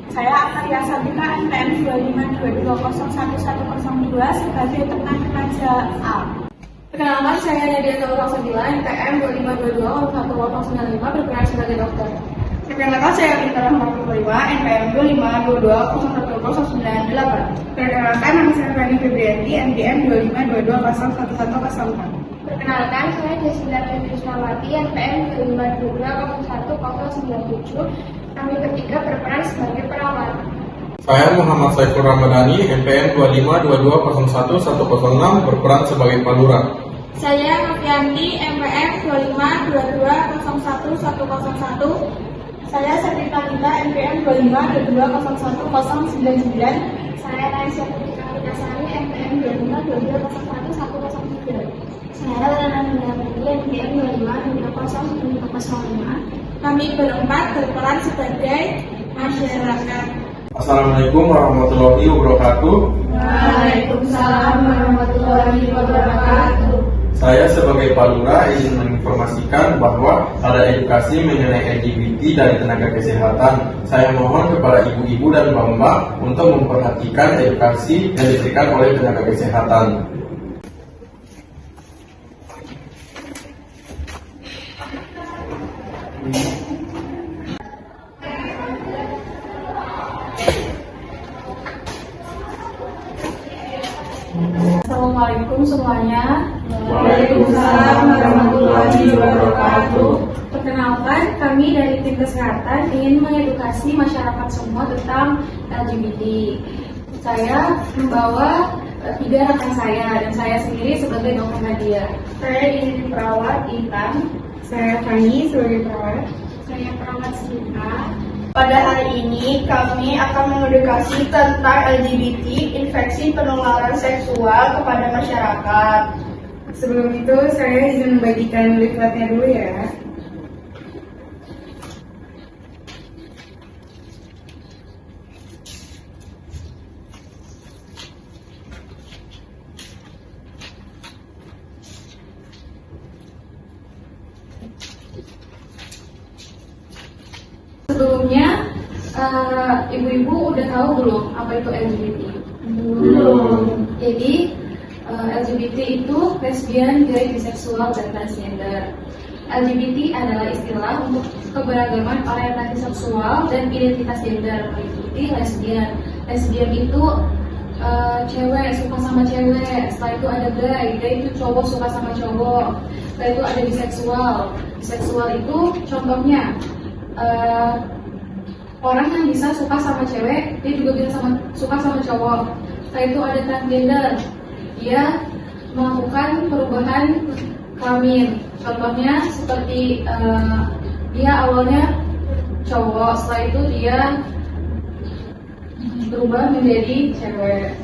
Saya Arya Sabika, NPM 2522011102 sebagai tenaga A. Perkenalkan, saya Nadia Taurang 9, NPM 25220195 berperan sebagai dokter. Perkenalkan, saya Bintang Rahmatullah, NPM 2522011098. Perkenalkan, nama saya Rani Febrianti, NPM 2522011104. Perkenalkan, saya Jasinda Krisnawati, NPM 25220197. Kami bertiga berperan sebagai perawat. Saya Muhammad Saiful Ramadhani, NPM 2522011106 berperan sebagai palura. Saya Novianti, NPM 2522011101. Saya Sabita Lita, NPM 25220199. Saya Raisya Putika Witasari, NPM 2522011103. Saya Lana Nindapati, NPM 25220105. Kami berempat berperan sebagai masyarakat. Assalamualaikum warahmatullahi wabarakatuh. Waalaikumsalam warahmatullahi wabarakatuh. Saya sebagai palura ingin menginformasikan bahwa ada edukasi mengenai LGBT dari tenaga kesehatan. Saya mohon kepada ibu-ibu dan mbak-mbak untuk memperhatikan edukasi yang diberikan oleh tenaga kesehatan. Assalamualaikum semuanya. Waalaikumsalam warahmatullahi wabarakatuh. Perkenalkan, kami dari tim kesehatan ingin mengedukasi masyarakat semua tentang LGBT. Saya membawa 3 rekan saya dan saya sendiri sebagai dokter Nadia. Saya ingin perawat Intan. Saya Fani sebagai perawat. Saya perawat Sinta. Pada hari ini kami akan mengedukasi tentang LGBT, infeksi penularan seksual kepada masyarakat. Sebelum itu saya izin membagikan leafletnya dulu ya. Sebelumnya, ibu-ibu udah tahu belum apa itu LGBT? Belum. Jadi, LGBT itu lesbian, gay, biseksual, dan transgender. LGBT adalah istilah untuk keberagaman orientasi seksual dan identitas gender, meliputi lesbian. Lesbian itu cewek suka sama cewek, setelah itu ada gay itu cowok suka sama cowok, setelah itu ada biseksual. Biseksual itu contohnya orang yang bisa suka sama cewek, dia juga bisa suka sama cowok. Setelah itu ada transgender, dia melakukan perubahan kelamin. Contohnya seperti dia awalnya cowok, setelah itu dia berubah menjadi cewek.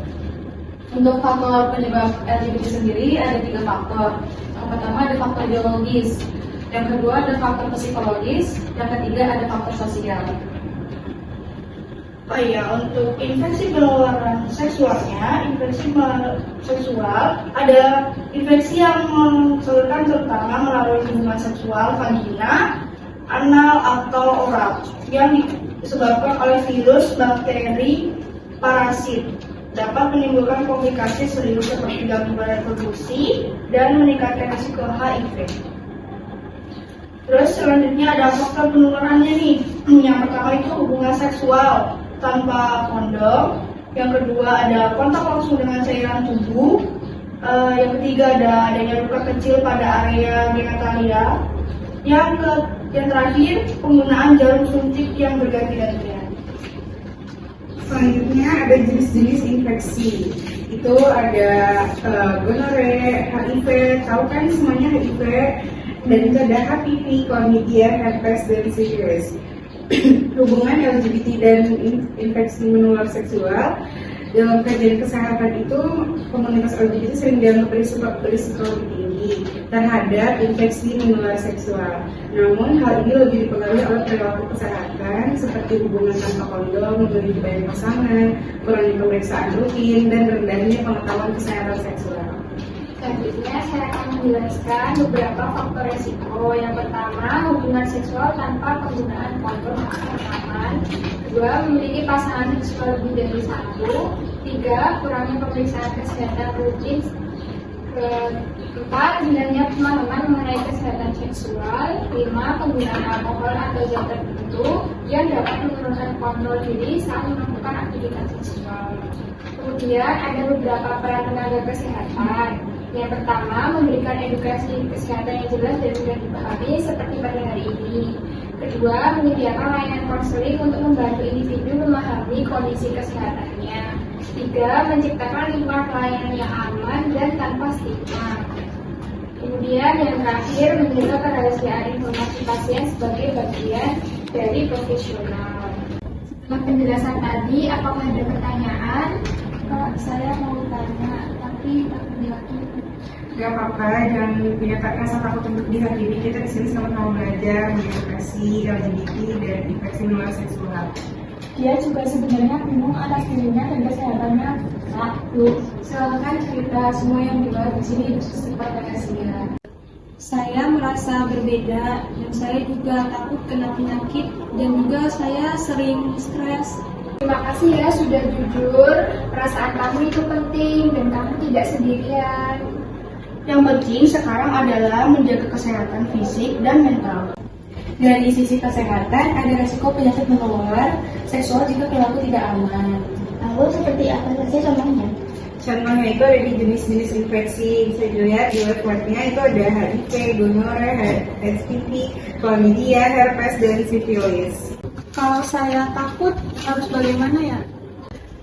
Untuk faktor penyebab LGBT sendiri ada 3 faktor. Yang pertama ada faktor biologis, yang kedua ada faktor psikologis, yang ketiga ada faktor sosial. Oh iya, untuk infeksi penularan seksualnya, infeksi seksual ada infeksi yang menyeluruhkan terutama melalui hubungan seksual, vagina, anal atau oral yang disebabkan oleh virus, bakteri, parasit. Dapat menimbulkan komplikasi serius seperti gangguan reproduksi dan meningkatkan risiko HIV. Terus selanjutnya ada faktor penularannya nih. Yang pertama itu hubungan seksual tanpa kondom. Yang kedua ada kontak langsung dengan cairan tubuh. Yang ketiga ada adanya luka kecil pada area genitalia. Yang terakhir penggunaan jarum suntik yang berganti-gantian. Selanjutnya ada jenis-jenis infeksi. Itu ada gonore, HIV, tahu kan semuanya HIV, dan itu ada HPV, chlamydia, herpes, dan syphilis. Hubungan LGBT dan infeksi menular seksual dalam kajian kesehatan itu komunitas LGBT sering dianggap berisiko lebih tinggi terhadap infeksi menular seksual. Namun hal ini lebih dipengaruhi oleh perilaku kesehatan seperti hubungan tanpa kondom, memiliki banyak pasangan, kurangnya pemeriksaan rutin, dan rendahnya pengetahuan kesehatan seksual. Selanjutnya saya akan menjelaskan beberapa faktor resiko. Yang pertama, hubungan seksual tanpa penggunaan kondom atau aman. Kedua, memiliki pasangan seksual lebih dari satu. Tiga, kurangnya pemeriksaan kesehatan rutin. Keempat, hilangnya pemahaman mengenai kesehatan seksual. Lima, penggunaan alkohol atau zat tertentu yang dapat menurunkan kontrol diri saat melakukan aktivitas seksual. Kemudian ada beberapa peran tenaga kesehatan. Yang pertama, memberikan edukasi kesehatan yang jelas dan mudah dipahami seperti pada hari ini. Kedua, menyediakan layanan konseling untuk membantu individu memahami kondisi kesehatannya. Tiga, menciptakan lingkungan pelayanan yang aman dan tanpa stigma. Kemudian yang terakhir, menjaga kerahasiaan informasi pasien sebagai bagian dari profesional. Setelah penjelasan tadi, apakah ada pertanyaan? Kak, saya mau tanya, tapi tak lagi. Gak apa-apa, jangan punya rasa takut untuk dihakimi. Kita di sini sama-sama belajar mengedukasi LGBT dan infeksi menular seksual. Dia juga sebenarnya bingung atas dirinya dan kesehatannya. Nah, silakan cerita semua yang dibahas di sini bersifat rahasia. Saya merasa berbeda dan saya juga takut kena penyakit dan juga saya sering stres. Terima kasih ya sudah jujur. Perasaan kamu itu penting dan kamu tidak sendirian. Yang penting sekarang adalah menjaga kesehatan fisik dan mental. Dari sisi kesehatan, ada resiko penyakit menular seksual jika perilaku tidak aman. Lalu seperti apa saja contohnya? Contohnya itu ada di jenis-jenis infeksi. Bisa dilihat di website-nya itu ada HIV, gonore, HPV, chlamydia, herpes, dan sifilis. Kalau saya takut, harus bagaimana ya?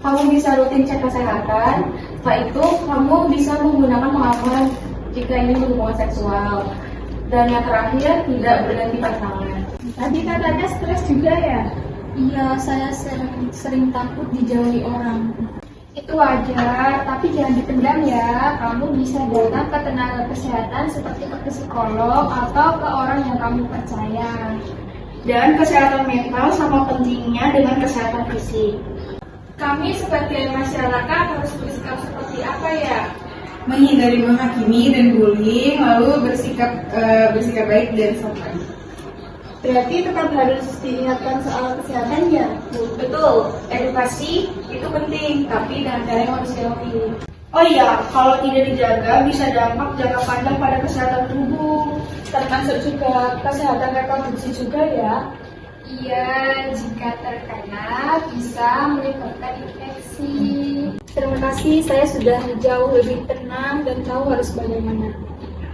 Kamu bisa rutin cek kesehatan. Setelah itu, kamu bisa menggunakan pengaman jika ingin berhubungan seksual. Dan yang terakhir, tidak berganti pasangan. Tadi katanya stres juga ya? Iya, saya sering takut dijauhi orang. Itu wajar, tapi jangan dipendam ya. Kamu bisa datang ke tenaga kesehatan seperti ke psikolog atau ke orang yang kamu percaya. Dan kesehatan mental sama pentingnya dengan kesehatan fisik. Kami sebagai masyarakat harus bersikap seperti apa ya? Menghindari menghakimi dan bullying, lalu bersikap baik dan sopan. Berarti tetap harus diingatkan soal kesehatan ya? Betul, edukasi itu penting, tapi dengan cara yang manusiawi. Oh iya, kalau tidak dijaga bisa dampak jangka panjang pada kesehatan tubuh. Termasuk juga kesehatan reproduksi juga ya? Iya, jika terkena bisa menyebabkan infeksi. Terima kasih, saya sudah jauh lebih tenang dan tahu harus bagaimana.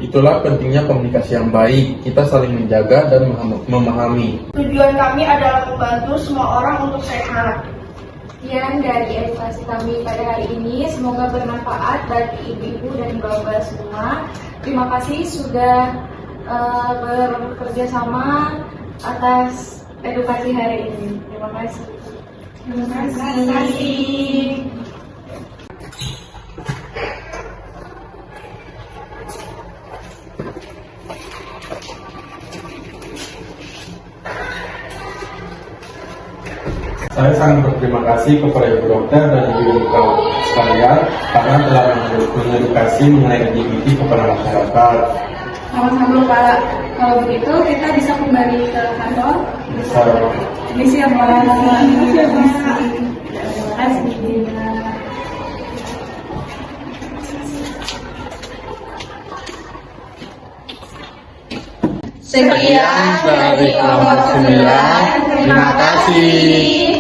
Itulah pentingnya komunikasi yang baik. Kita saling menjaga dan memahami. Tujuan kami adalah membantu semua orang untuk sehat. Sekian dari edukasi kami pada hari ini. Semoga bermanfaat bagi ibu-ibu dan bapak semua. Terima kasih sudah bekerja sama atas edukasi hari ini. Terima kasih. Terima kasih. Saya sangat berterima kasih kepada Ibu Dokter dan Ibu sekalian karena telah mengedukasi mengenai LGBT kepada masyarakat. Sama-sama Pak. Kalau begitu kita bisa kembali ke kantor. Bisa. Misi yang Terima kasih. Sekian dari kelompok 9. Terima kasih.